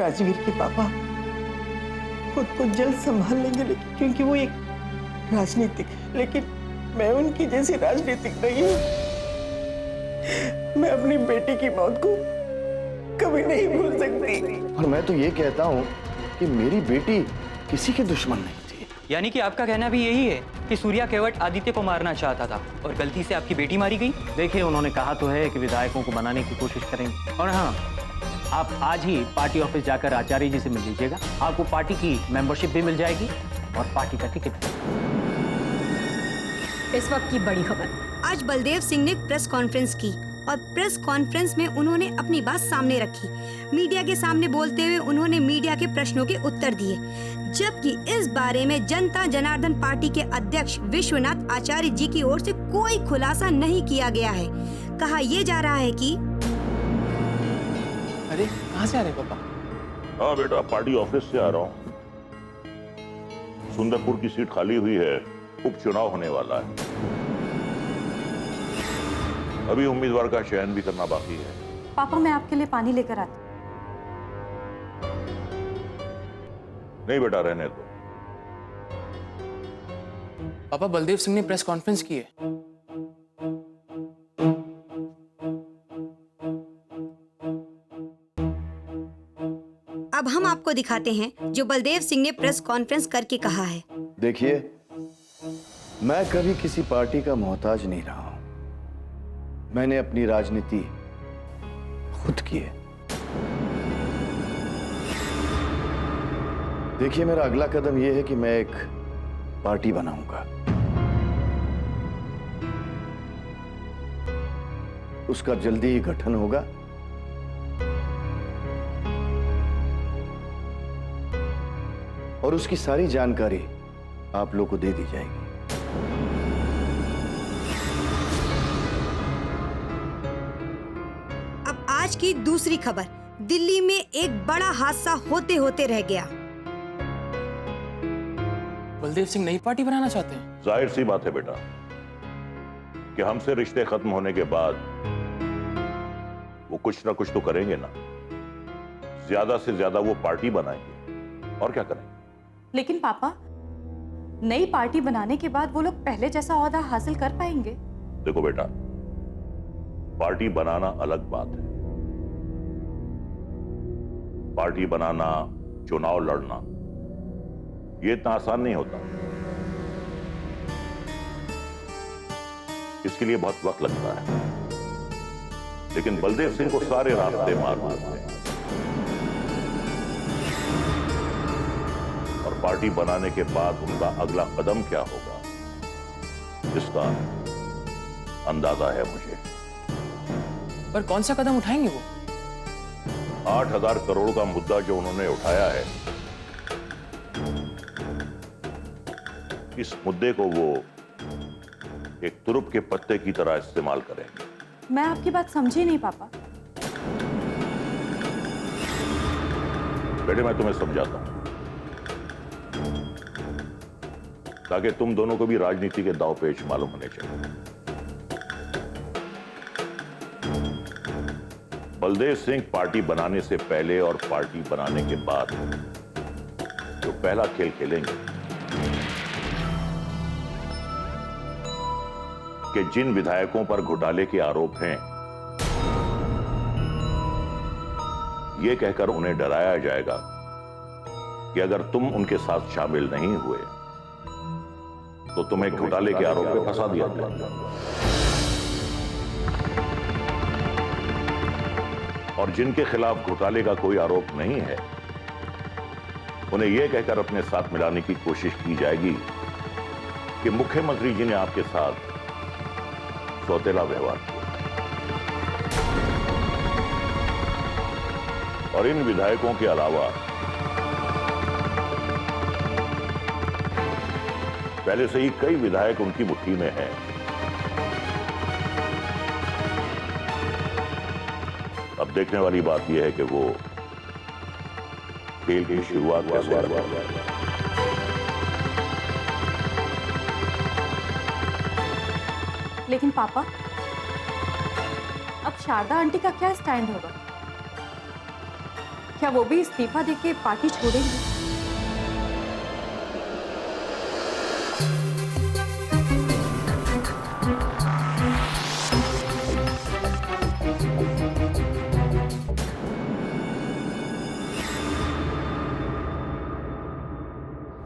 राजवीर के पापा खुद को जल्द संभाल लेंगे, लेकिन क्योंकि वो एक राजनीतिक है, लेकिन मैं उनकी जैसी राजनीतिक नहीं हूँ। मैं अपनी बेटी की मौत को कभी नहीं भूल सकती। और मैं तो ये कहता हूँ कि मेरी बेटी किसी की दुश्मन नहीं थी। यानी कि आपका कहना भी यही है कि सूर्या केवट आदित्य को मारना चाहता था और गलती से आपकी बेटी मारी गई? देखिए, उन्होंने कहा तो है कि विधायकों को मनाने की कोशिश करेंगे। और हाँ, आप आज ही पार्टी ऑफिस जाकर आचार्य जी से मिल लीजिएगा। आपको पार्टी की मेंबरशिप भी मिल जाएगी और पार्टी का टिकट। इस वक्त की बड़ी खबर। आज बलदेव सिंह ने प्रेस कॉन्फ्रेंस की और प्रेस कॉन्फ्रेंस में उन्होंने अपनी बात सामने रखी। मीडिया के सामने बोलते हुए उन्होंने मीडिया के प्रश्नों के उत्तर दिए, जबकि इस बारे में जनता जनार्दन पार्टी के अध्यक्ष विश्वनाथ आचार्य जी की ओर से कोई खुलासा नहीं किया गया है। कहा यह जा रहा है कि अरे कहाँ से आ रहे पापा? हाँ बेटा, पार्टी ऑफिस से आ रहा हूँ। सुंदरपुर की सीट खाली हुई है, उपचुनाव होने वाला है। अभी उम्मीदवार का चयन भी करना बाकी है। पापा, मैं आपके लिए पानी लेकर आती। नहीं बेटा, रहने दो। पापा, बलदेव सिंह ने प्रेस कॉन्फ्रेंस की है। अब हम आपको दिखाते हैं जो बलदेव सिंह ने प्रेस कॉन्फ्रेंस करके कहा है। देखिए, मैं कभी किसी पार्टी का मोहताज नहीं रहा हूं। मैंने अपनी राजनीति खुद की है। देखिए, मेरा अगला कदम यह है कि मैं एक पार्टी बनाऊंगा। उसका जल्दी ही गठन होगा। और उसकी सारी जानकारी आप लोग को दे दी जाएगी। अब आज की दूसरी खबर। दिल्ली में एक बड़ा हादसा होते होते रह गया। बलदेव सिंह नई पार्टी बनाना चाहते हैं? जाहिर सी बात है बेटा कि हमसे रिश्ते खत्म होने के बाद वो कुछ ना कुछ तो करेंगे ना। ज्यादा से ज्यादा वो पार्टी बनाएंगे और क्या करेंगे। लेकिन पापा, नई पार्टी बनाने के बाद वो लोग पहले जैसा ओहदा हासिल कर पाएंगे? देखो बेटा, पार्टी बनाना अलग बात है। पार्टी बनाना, चुनाव लड़ना, ये इतना आसान नहीं होता। इसके लिए बहुत वक्त लगता है। लेकिन बलदेव सिंह को सारे रास्ते मालूम हैं। और पार्टी बनाने के बाद उनका अगला कदम क्या होगा, इसका अंदाजा है मुझे। पर कौन सा कदम उठाएंगे वो? 8,000 करोड़ का मुद्दा जो उन्होंने उठाया है, इस मुद्दे को वो एक तुरुप के पत्ते की तरह इस्तेमाल करेंगे। मैं आपकी बात समझी नहीं पापा। बेटे, मैं तुम्हें समझाता हूं ताकि तुम दोनों को भी राजनीति के दांव पेच मालूम होने चाहिए। बलदेव सिंह पार्टी बनाने से पहले और पार्टी बनाने के बाद जो पहला खेल खेलेंगे कि जिन विधायकों पर घोटाले के आरोप हैं, यह कहकर उन्हें डराया जाएगा कि अगर तुम उनके साथ शामिल नहीं हुए तो तुम्हें घोटाले के आरोप में फंसा दिया जाएगा। और जिनके खिलाफ घोटाले का कोई आरोप नहीं है, उन्हें यह कहकर अपने साथ मिलाने की कोशिश की जाएगी कि मुख्यमंत्री जी ने आपके साथ सौतेला व्यवहार किया। और इन विधायकों के अलावा पहले से ही कई विधायक उनकी मुट्ठी में हैं। अब देखने वाली बात यह है कि वो खेल की शुरुआत कैसे करते हैं। लेकिन पापा, अब शारदा आंटी का क्या स्टैंड होगा? क्या वो भी इस्तीफा देके पार्टी छोड़ेंगे?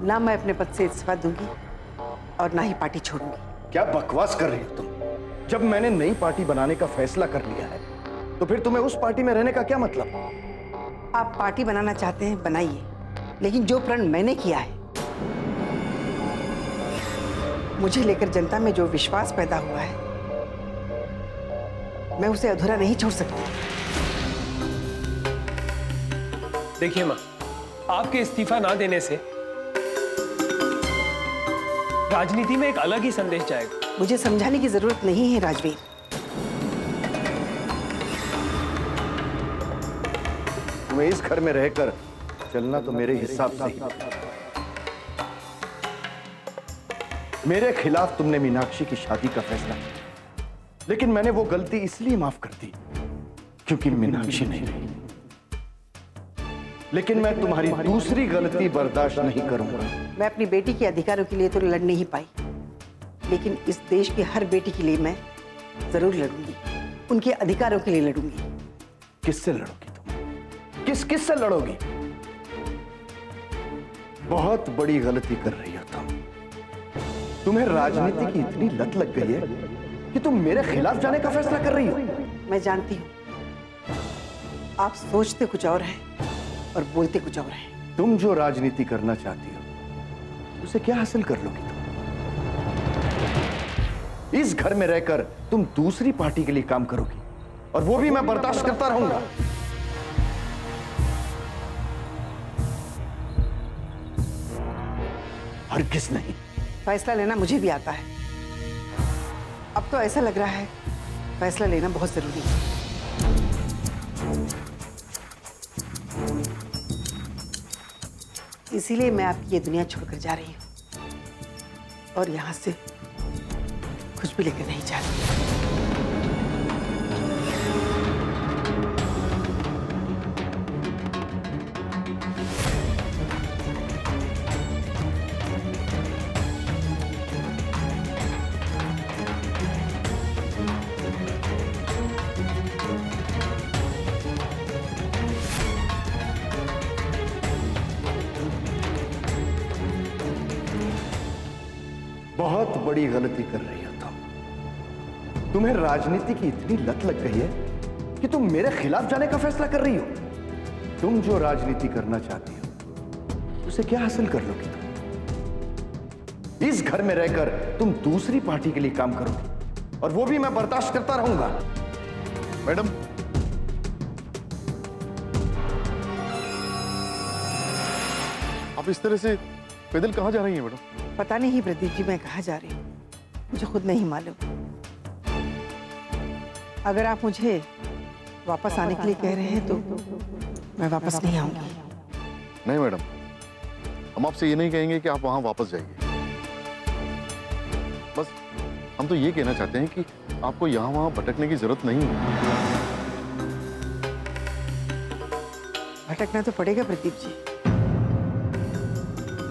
ना मैं अपने पद से इस्तीफा दूंगी और ना ही पार्टी छोड़ूंगी। क्या बकवास कर रही हो तुम? जब मैंने नई पार्टी बनाने का फैसला कर लिया है तो फिर तुम्हें उस पार्टी में रहने का क्या मतलब? आप पार्टी बनाना चाहते हैं बनाइए, लेकिन जो प्रण मैंने किया है, मुझे लेकर जनता में जो विश्वास पैदा हुआ है, मैं उसे अधूरा नहीं छोड़ सकती। देखिए माँ, आपके इस्तीफा ना देने से राजनीति में एक अलग ही संदेश जाएगा। मुझे समझाने की जरूरत नहीं है राजवीर। तुम्हें इस घर में रहकर चलना तो मेरे हिसाब से ही। मेरे खिलाफ तुमने मीनाक्षी की शादी का फैसला किया, लेकिन मैंने वो गलती इसलिए माफ कर दी क्योंकि मीनाक्षी नहीं रही। लेकिन मैं तुम्हारी दूसरी गलती बर्दाश्त नहीं करूंगा। मैं अपनी बेटी के अधिकारों के लिए तो लड़ नहीं पाई, लेकिन इस देश की हर बेटी के लिए मैं जरूर लड़ूंगी, उनके अधिकारों के लिए लड़ूंगी। किससे लड़ोगी तुम? किससे लड़ोगी? बहुत बड़ी गलती कर रही हो तुम। तुम्हें राजनीति की इतनी लत लग गई है कि तुम मेरे खिलाफ जाने का फैसला कर रही हो। मैं जानती हूं, आप सोचते कुछ और हैं और बोलते कुछ और हैं। तुम जो राजनीति करना चाहती हो उसे क्या हासिल कर लोगी तुम? इस घर में रहकर तुम दूसरी पार्टी के लिए काम करोगी और वो भी मैं बर्दाश्त करता रहूंगा। हरगिज़ नहीं। फैसला लेना मुझे भी आता है। अब तो ऐसा लग रहा है फैसला लेना बहुत जरूरी है। इसीलिए मैं आपकी ये दुनिया छोड़कर जा रही हूं और यहां से कुछ भी लेकर नहीं जा रही। बहुत बड़ी गलती कर रही हो तुम। तुम्हें राजनीति की इतनी लत लग गई है कि तुम मेरे खिलाफ जाने का फैसला कर रही हो। तुम जो राजनीति करना चाहती हो उसे क्या हासिल कर लोगी तुम? इस घर में रहकर तुम दूसरी पार्टी के लिए काम करोगी और वो भी मैं बर्दाश्त करता रहूंगा। मैडम, आप इस तरह से पैदल कहां जा रही हैं मैडम? पता नहीं प्रदीप जी मैं कहाँ जा रही हूँ, मुझे खुद नहीं मालूम। अगर आप मुझे वापस आने के लिए कह रहे हैं तो मैं वापस नहीं आऊंगी। नहीं मैडम, हम आपसे ये नहीं कहेंगे कि आप वहां वापस जाइए। बस हम तो ये कहना चाहते हैं कि आपको यहाँ वहां भटकने की जरूरत नहीं है। भटकना तो पड़ेगा प्रदीप जी,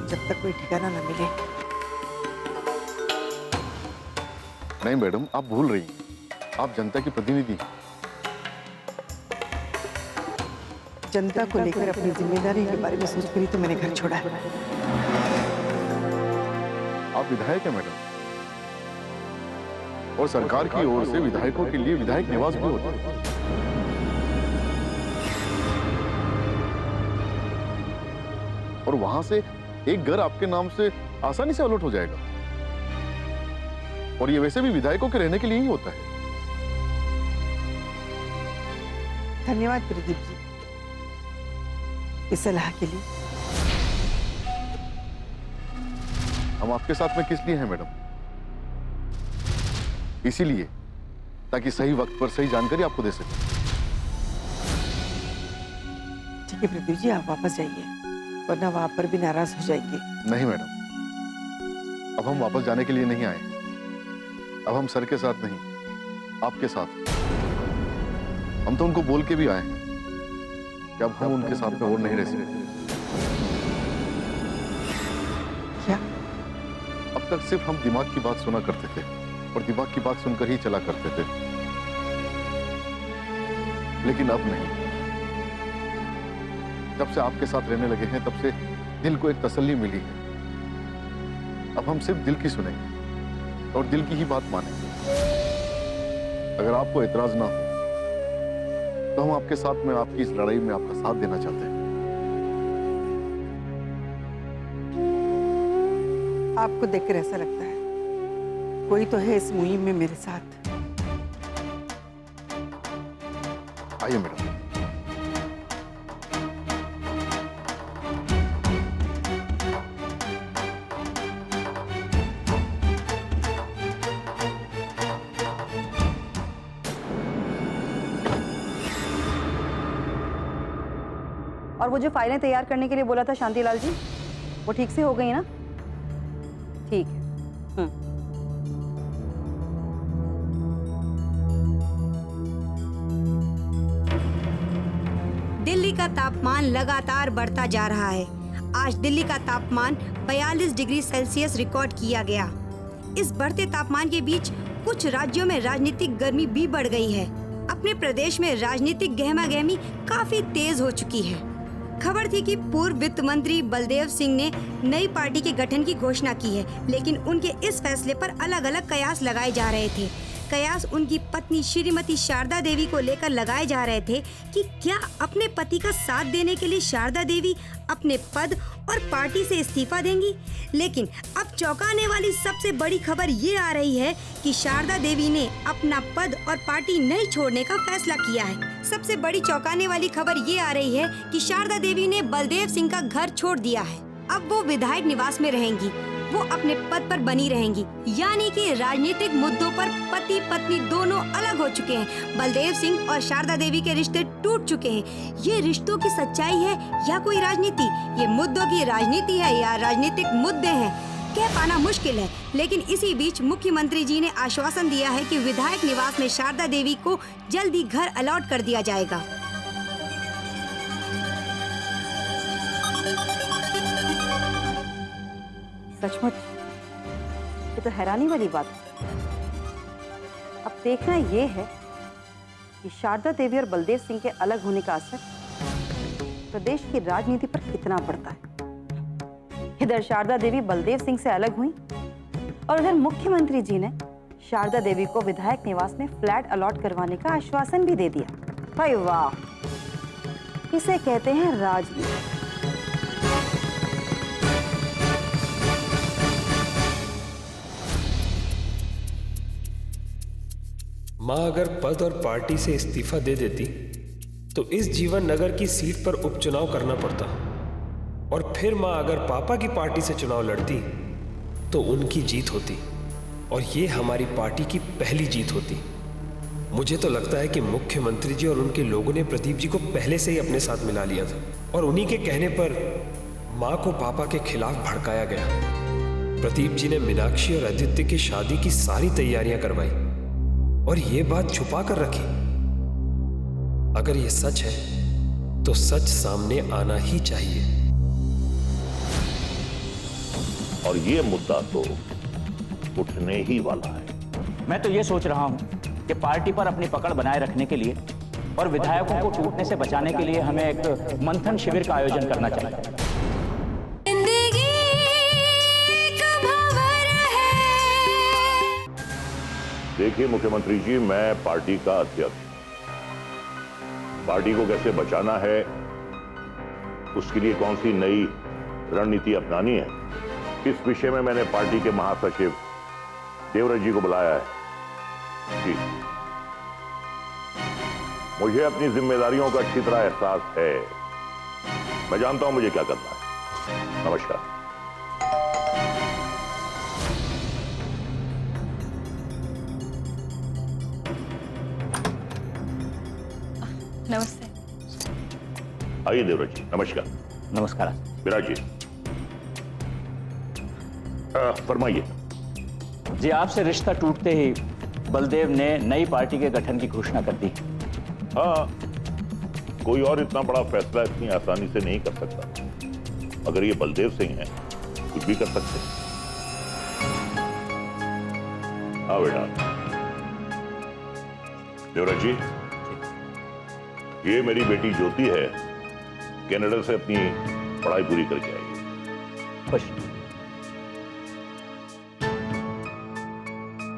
जब तक कोई ठिकाना न मिले। नहीं मैडम, आप भूल रही हैं, आप जनता की प्रतिनिधि हैं। जनता को लेकर अपनी जिम्मेदारी के बारे में सोचकर ही तो मैंने घर छोड़ा है। आप विधायक हैं मैडम, और सरकार की ओर से विधायकों के लिए विधायक निवास भी होता है। और वहां से एक घर आपके नाम से आसानी से अलॉट हो जाएगा, और ये वैसे भी विधायकों के रहने के लिए ही होता है। धन्यवाद प्रदीप जी इस सलाह के लिए। हम आपके साथ में किस लिए हैं मैडम? इसीलिए ताकि सही वक्त पर सही जानकारी आपको दे सकें। ठीक है प्रदीप जी, आप वापस जाइए, वरना वहां पर भी नाराज हो जाएंगे। नहीं मैडम, अब हम वापस जाने के लिए नहीं आए। अब हम सर के साथ नहीं, आपके साथ। हम तो उनको बोल के भी आए हैं कि अब हम उनके साथ में और नहीं रह सकते। क्या? अब तक सिर्फ हम दिमाग की बात सुना करते थे और दिमाग की बात सुनकर ही चला करते थे, लेकिन अब नहीं। जब से आपके साथ रहने लगे हैं तब से दिल को एक तसल्ली मिली है। अब हम सिर्फ दिल की सुनेंगे और दिल की ही बात मानेंगे। अगर आपको एतराज ना हो तो हम आपके साथ में आपकी इस लड़ाई में आपका साथ देना चाहते हैं। आपको देखकर ऐसा लगता है कोई तो है इस मुहिम में मेरे साथ। आइए मैडम। और वो जो फाइलें तैयार करने के लिए बोला था शांतिलाल जी, वो ठीक से हो गई ना? ठीक है। दिल्ली का तापमान लगातार बढ़ता जा रहा है। आज दिल्ली का तापमान 42 डिग्री सेल्सियस रिकॉर्ड किया गया। इस बढ़ते तापमान के बीच कुछ राज्यों में राजनीतिक गर्मी भी बढ़ गई है। अपने प्रदेश में राजनीतिक गहमागहमी काफी तेज हो चुकी है। खबर थी कि पूर्व वित्त मंत्री बलदेव सिंह ने नई पार्टी के गठन की घोषणा की है, लेकिन उनके इस फैसले पर अलग अलग कयास लगाए जा रहे थे। कयास उनकी पत्नी श्रीमती शारदा देवी को लेकर लगाए जा रहे थे कि क्या अपने पति का साथ देने के लिए शारदा देवी अपने पद और पार्टी से इस्तीफा देंगी। लेकिन अब चौंकाने वाली सबसे बड़ी खबर ये आ रही है कि शारदा देवी ने अपना पद और पार्टी नहीं छोड़ने का फैसला किया है। सबसे बड़ी चौंकाने वाली खबर ये आ रही है कि शारदा देवी ने बलदेव सिंह का घर छोड़ दिया है। अब वो विधायक निवास में रहेंगी, वो अपने पद पर बनी रहेंगी। यानी कि राजनीतिक मुद्दों पर पति पत्नी दोनों अलग हो चुके हैं। बलदेव सिंह और शारदा देवी के रिश्ते टूट चुके हैं। ये रिश्तों की सच्चाई है या कोई राजनीति? ये मुद्दों की राजनीति है या राजनीतिक मुद्दे हैं, कह पाना मुश्किल है। लेकिन इसी बीच मुख्यमंत्री जी ने आश्वासन दिया है कि विधायक निवास में शारदा देवी को जल्द ही घर अलॉट कर दिया जाएगा। सचमुच ये तो हैरानी वाली बात है। अब देखना ये है कि शारदा देवी और बलदेव सिंह के अलग होने का असर प्रदेश की राजनीति पर कितना पड़ता है। इधर शारदा देवी बलदेव सिंह से अलग हुई और उधर मुख्यमंत्री जी ने शारदा देवी को विधायक निवास में फ्लैट अलॉट करवाने का आश्वासन भी दे दिया। भाई वाह, इसे कहते हैं राजनीति। माँ अगर पद और पार्टी से इस्तीफा दे देती तो इस जीवन नगर की सीट पर उपचुनाव करना पड़ता, और फिर माँ अगर पापा की पार्टी से चुनाव लड़ती तो उनकी जीत होती और ये हमारी पार्टी की पहली जीत होती। मुझे तो लगता है कि मुख्यमंत्री जी और उनके लोगों ने प्रदीप जी को पहले से ही अपने साथ मिला लिया था और उन्हीं के कहने पर माँ को पापा के खिलाफ भड़काया गया। प्रदीप जी ने मीनाक्षी और आदित्य की शादी की सारी तैयारियां करवाई और ये बात छुपा कर रखी। अगर ये सच है तो सच सामने आना ही चाहिए। और ये मुद्दा तो उठने ही वाला है। मैं तो ये सोच रहा हूं कि पार्टी पर अपनी पकड़ बनाए रखने के लिए और विधायकों को टूटने से बचाने के लिए हमें एक मंथन शिविर का आयोजन करना चाहिए। देखिए मुख्यमंत्री जी, मैं पार्टी का अध्यक्ष, पार्टी को कैसे बचाना है, उसके लिए कौन सी नई रणनीति अपनानी है, इस विषय में मैंने पार्टी के महासचिव देवराज जी को बुलाया है। जी, मुझे अपनी जिम्मेदारियों का अच्छी तरह एहसास है। मैं जानता हूं मुझे क्या करना है। नमस्कार। नमस्ते। आइए देवराज जी। नमस्कार। नमस्कार। विराज जी, फरमाइए। जी, आपसे रिश्ता टूटते ही बलदेव ने नई पार्टी के गठन की घोषणा कर दी। हाँ, कोई और इतना बड़ा फैसला इतनी आसानी से नहीं कर सकता। अगर ये बलदेव सिंह हैं, कुछ भी कर सकते हैं। हाँ बेटा। देवराज जी, ये मेरी बेटी ज्योति है, कनाडा से अपनी पढ़ाई पूरी करके आई है। खुश।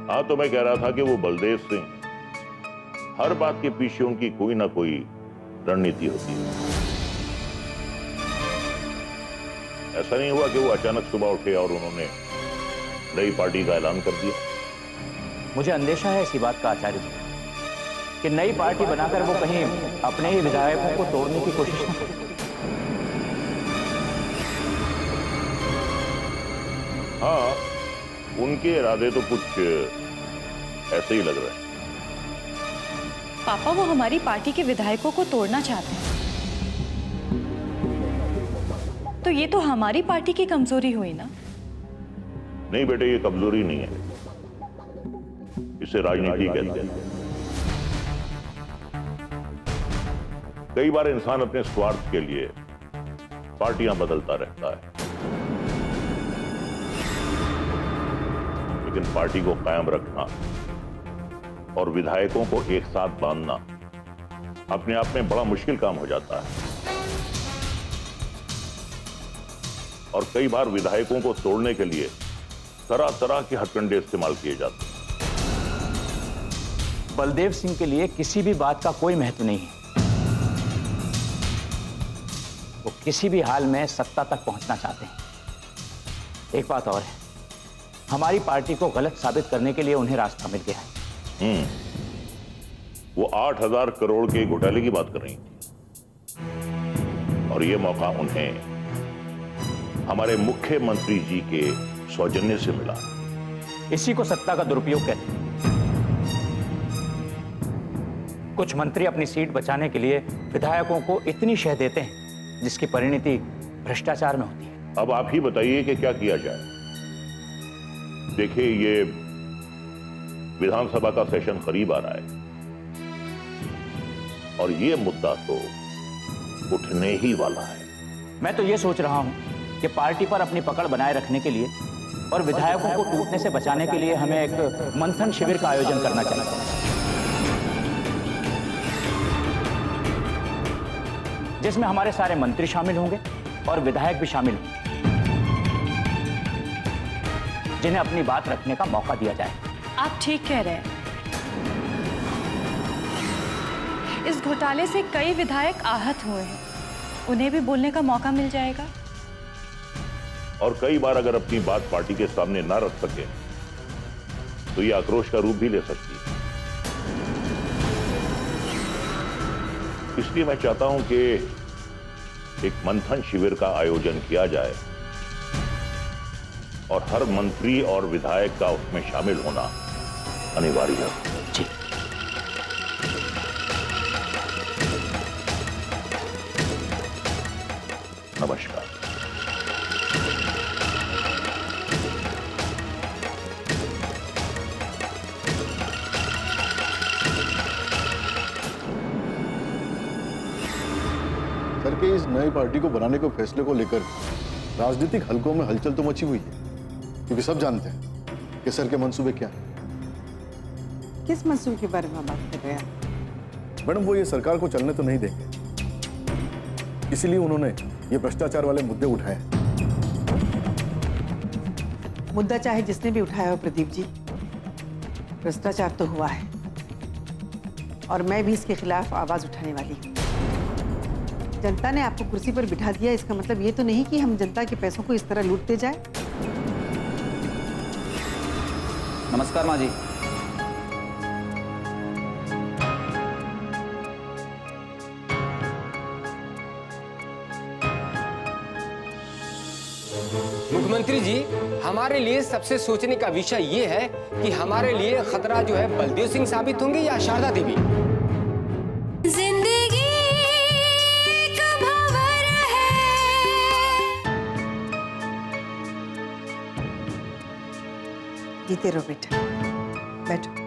हाँ, तो मैं कह रहा था कि वो बलदेव सिंह, हर बात के पीछे उनकी कोई ना कोई रणनीति होती है। ऐसा नहीं हुआ कि वो अचानक सुबह उठे और उन्होंने नई पार्टी का ऐलान कर दिया। मुझे अंदेशा है इसी बात का आचार्य जी कि नई पार्टी बनाकर वो कहीं अपने ही विधायकों को तोड़ने की कोशिश न करे। हाँ, उनके इरादे तो कुछ ऐसे ही लग रहे हैं। पापा, वो हमारी पार्टी के विधायकों को तोड़ना चाहते हैं, तो ये तो हमारी पार्टी की कमजोरी हुई ना। नहीं बेटे, ये कमजोरी नहीं है, इसे राजनीति कहते हैं। कई बार इंसान अपने स्वार्थ के लिए पार्टियां बदलता रहता है, लेकिन पार्टी को कायम रखना और विधायकों को एक साथ बांधना अपने आप में बड़ा मुश्किल काम हो जाता है। और कई बार विधायकों को तोड़ने के लिए तरह तरह के हथकंडे इस्तेमाल किए जाते हैं। बलदेव सिंह के लिए किसी भी बात का कोई महत्व नहीं है। वो किसी भी हाल में सत्ता तक पहुंचना चाहते हैं। एक बात और है, हमारी पार्टी को गलत साबित करने के लिए उन्हें रास्ता मिल गया है। वो 8,000 करोड़ के घोटाले की बात कर रही थी, और ये मौका उन्हें हमारे मुख्यमंत्री जी के सौजन्य से मिला। इसी को सत्ता का दुरुपयोग कहते हैं। कुछ मंत्री अपनी सीट बचाने के लिए विधायकों को इतनी शह देते हैं जिसकी परिणति भ्रष्टाचार में होती है। अब आप ही बताइए कि क्या किया जाए। देखिए, ये विधानसभा का सेशन करीब आ रहा है और ये मुद्दा तो उठने ही वाला है। मैं तो ये सोच रहा हूं कि पार्टी पर अपनी पकड़ बनाए रखने के लिए और विधायकों को टूटने से बचाने के लिए हमें एक मंथन शिविर का आयोजन करना चाहिए, जिसमें हमारे सारे मंत्री शामिल होंगे और विधायक भी शामिल होंगे, जिन्हें अपनी बात रखने का मौका दिया जाए। आप ठीक कह रहे हैं। इस घोटाले से कई विधायक आहत हुए हैं, उन्हें भी बोलने का मौका मिल जाएगा। और कई बार अगर अपनी बात पार्टी के सामने ना रख सके तो ये आक्रोश का रूप भी ले सकती है। इसलिए मैं चाहता हूं कि एक मंथन शिविर का आयोजन किया जाए और हर मंत्री और विधायक का उसमें शामिल होना अनिवार्य है। जी। नमस्कार। सर के इस नई पार्टी को बनाने के फैसले को लेकर राजनीतिक हलकों में हलचल तो मची हुई है, क्योंकि सब जानते हैं कि सर के मंसूबे क्या हैं। किस मंसूबे के बारे में बात कर रहे हैं? मैडम, वो ये सरकार को चलने तो नहीं देंगे, इसीलिए उन्होंने ये भ्रष्टाचार वाले मुद्दे उठाए। मुद्दा चाहे जिसने भी उठाया हो प्रदीप जी, भ्रष्टाचार तो हुआ है और मैं भी इसके खिलाफ आवाज उठाने वाली हूँ। जनता ने आपको कुर्सी पर बिठा दिया, इसका मतलब ये तो नहीं कि हम जनता के पैसों को इस तरह लूटते जाए। नमस्कार माँ जी। मुख्यमंत्री जी, हमारे लिए सबसे सोचने का विषय ये है कि हमारे लिए खतरा जो है बलदेव सिंह साबित होंगे या शारदा देवी। जिंदगी एक भंवर है। जीते रहो बेटा, बैठो।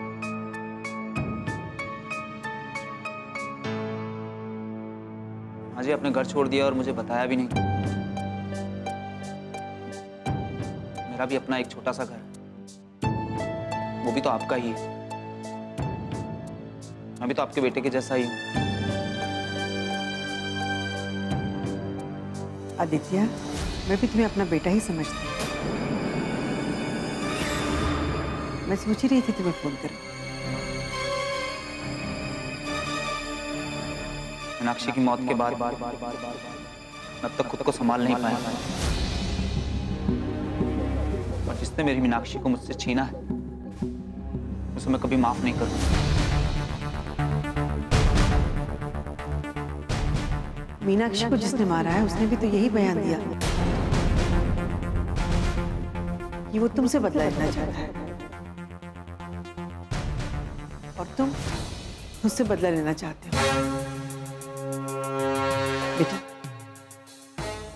जी अपने घर छोड़ दिया और मुझे बताया भी नहीं। मेरा भी अपना एक छोटा सा घर है, वो भी तो आपका ही है। मैं भी तो आपके बेटे के जैसा ही हूँ। आदित्य, मैं भी तुम्हें अपना बेटा ही समझती हूँ। मैं सोच ही रही थी तुम्हें फोन करूं। मीनाक्षी की मौत के बाद मैं अब तक खुद को संभाल नहीं पाया, और जिसने मेरी मीनाक्षी को मुझसे छीना है उसे मैं कभी माफ नहीं करूंगा। मीनाक्षी को जिसने मारा है उसने भी तो यही बयान दिया कि वो तुमसे बदला लेना चाहता है और तुम मुझसे बदला लेना चाहते हो। बेटा,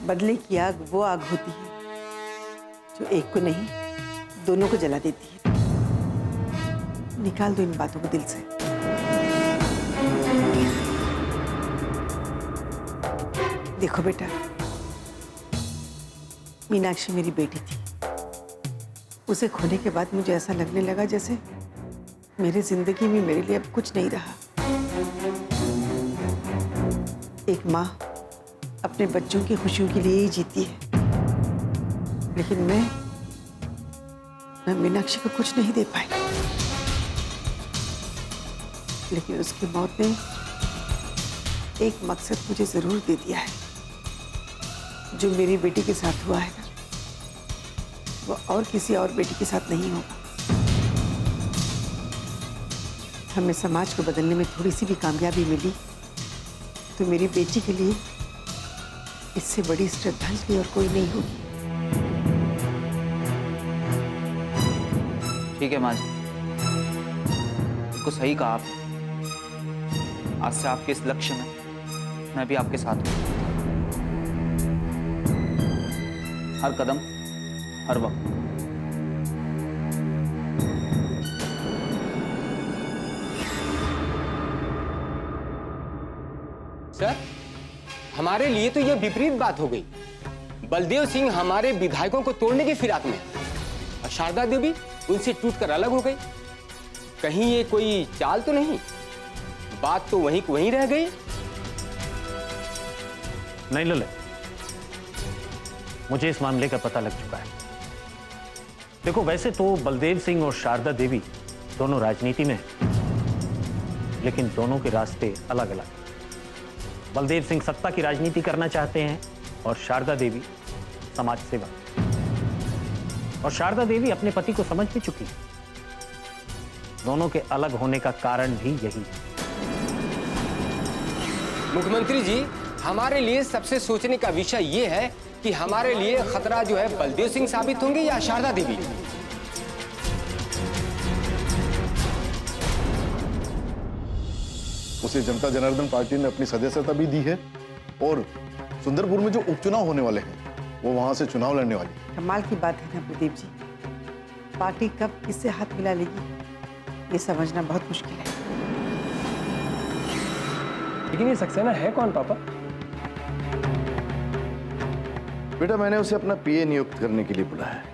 बदले की आग वो आग होती है जो एक को नहीं दोनों को जला देती है। निकाल दो इन बातों को दिल से। देखो बेटा, मीनाक्षी मेरी बेटी थी। उसे खोने के बाद मुझे ऐसा लगने लगा जैसे मेरी जिंदगी में मेरे लिए अब कुछ नहीं रहा। एक माँ अपने बच्चों की खुशियों के लिए ही जीती है, लेकिन मैं मीनाक्षी को कुछ नहीं दे पाई। लेकिन उसकी मौत ने एक मकसद मुझे जरूर दे दिया है। जो मेरी बेटी के साथ हुआ है ना, वो और किसी और बेटी के साथ नहीं होगा। हमें समाज को बदलने में थोड़ी सी भी कामयाबी मिली तो मेरी बेटी के लिए इससे बड़ी श्रद्धांजलि और कोई नहीं होगी। ठीक है माँ जी, बिल्कुल सही कहा आपने। आज से आपके इस लक्ष्य में मैं भी आपके साथ हूँ। हर कदम, हर वक्त। सर, हमारे लिए तो यह विपरीत बात हो गई। बलदेव सिंह हमारे विधायकों को तोड़ने की फिराक में और शारदा देवी उनसे टूटकर अलग हो गई। कहीं ये कोई चाल तो नहीं? बात तो वहीं को वहीं रह गई। नहीं लले, मुझे इस मामले का पता लग चुका है। देखो, वैसे तो बलदेव सिंह और शारदा देवी दोनों राजनीति में हैं, लेकिन दोनों के रास्ते अलग अलग हैं। बलदेव सिंह सत्ता की राजनीति करना चाहते हैं और शारदा देवी समाज सेवा। और शारदा देवी अपने पति को समझ भी चुकी है। दोनों के अलग होने का कारण भी यही है। मुख्यमंत्री जी, हमारे लिए सबसे सोचने का विषय ये है कि हमारे लिए खतरा जो है बलदेव सिंह साबित होंगे या शारदा देवी। उसे जनता जनार्दन पार्टी ने अपनी सदस्यता भी दी है और सुंदरपुर में जो उपचुनाव होने वाले हैं वो वहां से चुनाव लड़ने वाली है। कमाल की बात है ना प्रदीप जी, पार्टी कब किससे हाथ मिला लेगी ये समझना बहुत मुश्किल है। लेकिन ये सक्सेना है कौन पापा? बेटा, मैंने उसे अपना पीए नियुक्त करने के लिए बुलाया है।